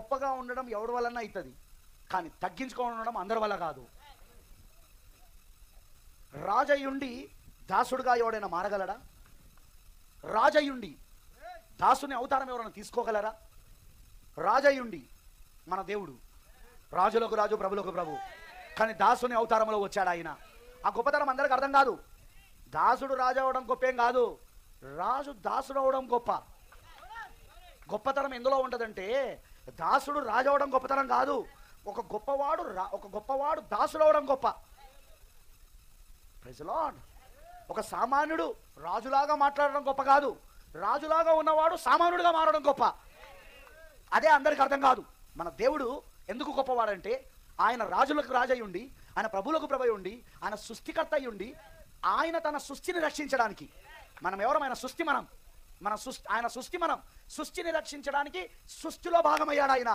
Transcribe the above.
గొప్పగా ఉండడం ఎవరి వలన అవుతుంది, కానీ తగ్గించుకొని ఉండడం అందరి వల్ల కాదు. రాజయ్యుండి దాసుడుగా ఎవడైనా మారగలడా? రాజయ్యుండి దాసుని అవతారం ఎవరైనా తీసుకోగలరా? రాజయ్యుండి మన దేవుడు రాజులకు రాజు ప్రభులకు ప్రభు, కానీ దాసుని అవతారంలో వచ్చాడు ఆయన. ఆ గొప్పతనం అందరికి అర్థం కాదు. దాసుడు రాజు అవడం గొప్పేం కాదు, రాజు దాసుడు అవడం గొప్ప. గొప్పతనం ఎందులో ఉంటుందంటే దాసుడు రాజు అవడం గొప్పతనం కాదు, ఒక గొప్పవాడు దాసుడు అవడం గొప్ప. Praise the lord. ఒక సామాన్యుడు రాజులాగా మాట్లాడడం గొప్ప కాదు, రాజులాగా ఉన్నవాడు సామాన్యుడిగా మారడం గొప్ప. అదే అందరికి అర్థం కాదు. మన దేవుడు ఎందుకు గొప్పవాడంటే ఆయన రాజులకు రాజై ఉండి, ఆయన ప్రభువులకు ప్రభు ఉండి, ఆయన సృష్టికర్త అయి ఉండి, ఆయన తన సృష్టిని రక్షించడానికి, మనం ఎవరం? ఆయన సృష్టి, ఆయన సృష్టి, మనం సృష్టిని రక్షించడానికి సృష్టిలో భాగమయ్యాడు ఆయన.